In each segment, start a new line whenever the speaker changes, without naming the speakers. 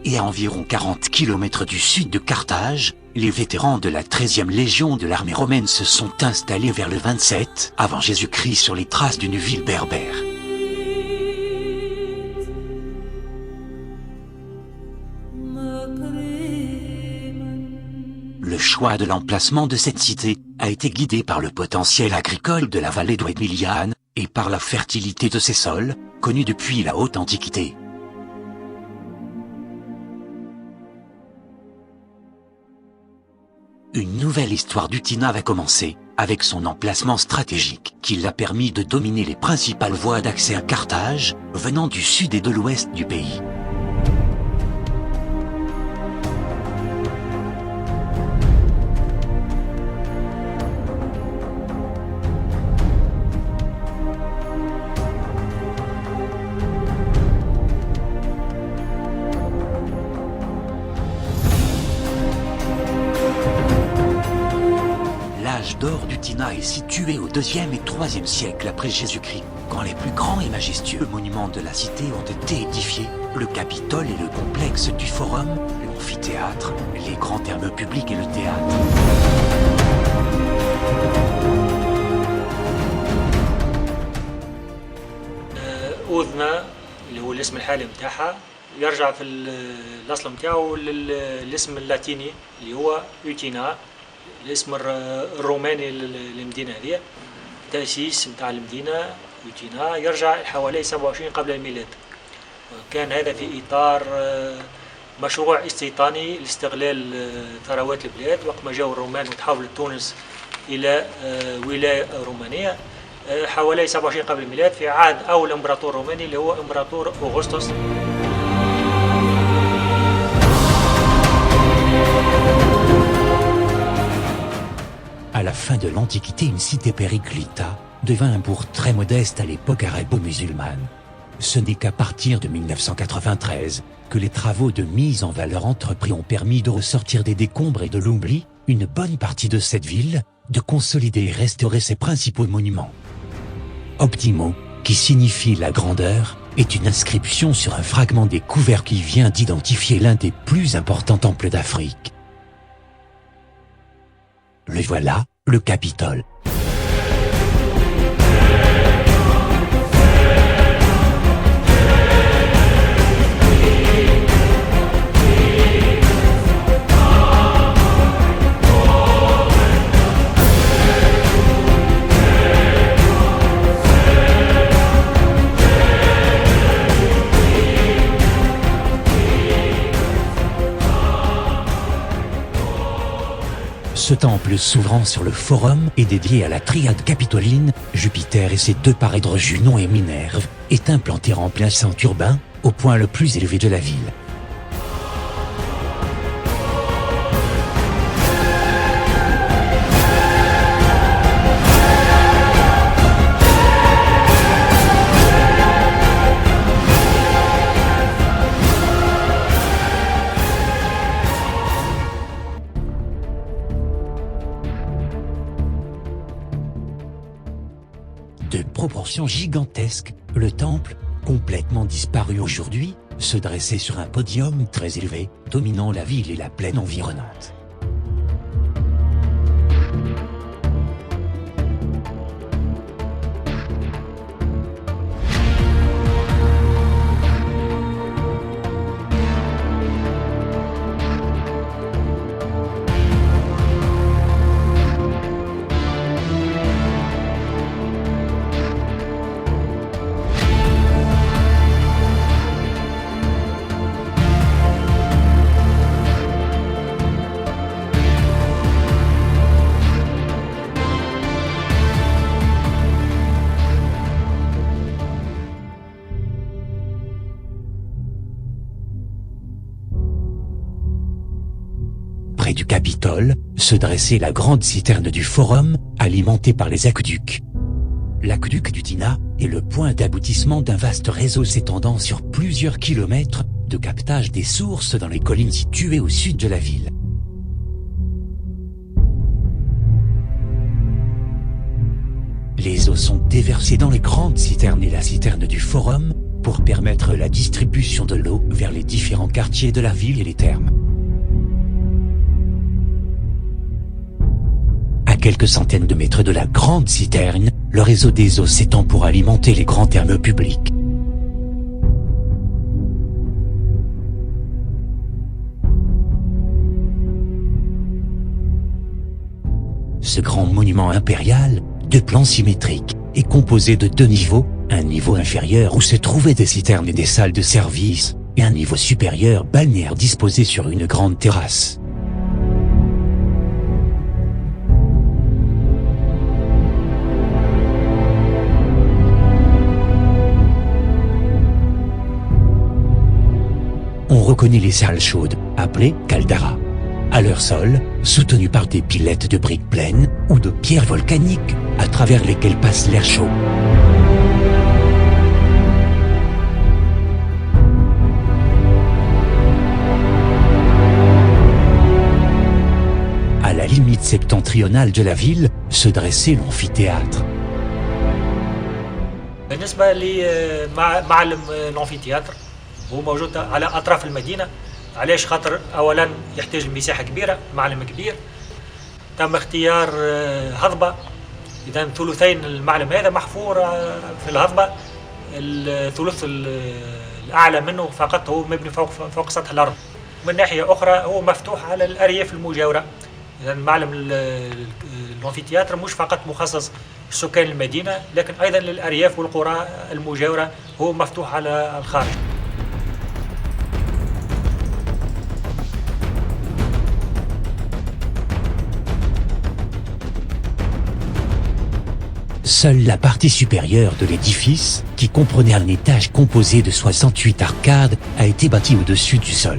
et à environ 40 km du sud de Carthage, les vétérans de la 13e légion de l'armée romaine se sont installés vers le 27 avant Jésus-Christ sur les traces d'une ville berbère. Le choix de l'emplacement de cette cité a été guidé par le potentiel agricole de la vallée d'Oued-Miliane et par la fertilité de ses sols, connus depuis la haute antiquité. Une nouvelle histoire d'Utina va commencer, avec son emplacement stratégique, qui l'a permis de dominer les principales voies d'accès à Carthage, venant du sud et de l'ouest du pays. L'âge d'or d'Utina est situé au 2e et 3e siècle après Jésus-Christ, quand les plus grands et majestueux monuments de la cité ont été édifiés, le Capitole et le complexe du Forum, l'amphithéâtre, les grands thermes publics et le théâtre.
أوذنا اللي هو الاسم الحالي متاعها يرجع في الأصل متاعه للاسم اللاتيني اللي هو يوتينا، الاسم الروماني للمدينة هذه. تأسيس متاع المدينة يوتينا يرجع حوالي 27 قبل الميلاد. كان هذا في إطار مشروع استيطاني لاستغلال ثروات البلاد وقت ما جاءوا الرومان وتحولت تونس إلى ولاية رومانية حوالي 27 قبل الميلاد في عهد أول إمبراطور روماني اللي هو إمبراطور أغسطس.
À la fin de l'Antiquité, une cité périclita devint un bourg très modeste à l'époque arabo-musulmane. Ce n'est qu'à partir de 1993 que les travaux de mise en valeur entrepris ont permis de ressortir des décombres et de l'oubli une bonne partie de cette ville, de consolider et restaurer ses principaux monuments. Optimo, qui signifie la grandeur, est une inscription sur un fragment découvert qui vient d'identifier l'un des plus importants temples d'Afrique. Le voilà, le Capitole. Ce temple s'ouvrant sur le Forum est dédié à la triade capitoline, Jupiter et ses deux parèdres Junon et Minerve, est implanté en plein centre urbain, au point le plus élevé de la ville. De proportions gigantesques, le temple, complètement disparu aujourd'hui, se dressait sur un podium très élevé, dominant la ville et la plaine environnante. Près du Capitole, se dressait la grande citerne du Forum, alimentée par les aqueducs. L'aqueduc d'Utina est le point d'aboutissement d'un vaste réseau s'étendant sur plusieurs kilomètres de captage des sources dans les collines situées au sud de la ville. Les eaux sont déversées dans les grandes citernes et la citerne du Forum, pour permettre la distribution de l'eau vers les différents quartiers de la ville et les thermes. À quelques centaines de mètres de la grande citerne, le réseau des eaux s'étend pour alimenter les grands thermes publics. Ce grand monument impérial, de plan symétrique, est composé de 2 niveaux, un niveau inférieur où se trouvaient des citernes et des salles de service, et un niveau supérieur balnéaire disposé sur une grande terrasse. On reconnaît les salles chaudes, appelées caldara. À leur sol, soutenues par des pilettes de briques pleines ou de pierres volcaniques, à travers lesquelles passe l'air chaud. À la limite septentrionale de la ville, se dressait l'amphithéâtre.
بالنسبة لمعلم الأمفيتياتر هو موجود على أطراف المدينة. علاش؟ خاطر أولا يحتاج مساحة كبيرة، معلم كبير. تم اختيار هضبة، إذا ثلثين المعلم هذا محفور في الهضبة، الثلث الأعلى منه فقط هو مبني فوق سطح الأرض. من ناحية أخرى هو مفتوح على الأرياف المجاورة. إذا معلم الأمفيتياتر مش فقط مخصص لسكان المدينة، لكن أيضا للأرياف والقرى المجاورة، هو مفتوح على الخارج.
Seule la partie supérieure de l'édifice, qui comprenait un étage composé de 68 arcades, a été bâtie au-dessus du sol.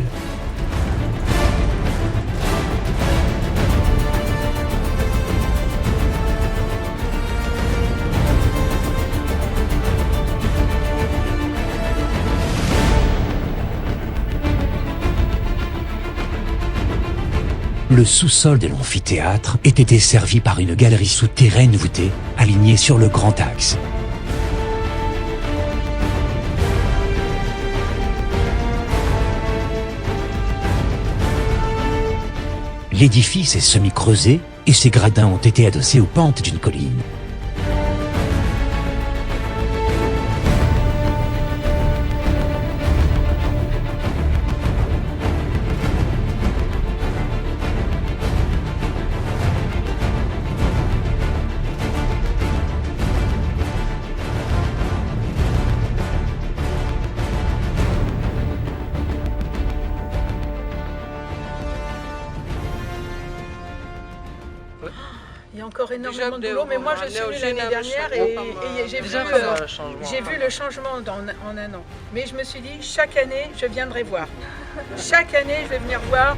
Le sous-sol de l'amphithéâtre était desservi par une galerie souterraine voûtée, alignée sur le grand axe. L'édifice est semi-creusé et ses gradins ont été adossés aux pentes d'une colline.
Il y a encore énormément de boulot, mais moi je suis venue l'année dernière et j'ai vu le changement en un an. Mais je me suis dit, chaque année, je viendrai voir. Chaque année, je vais venir voir.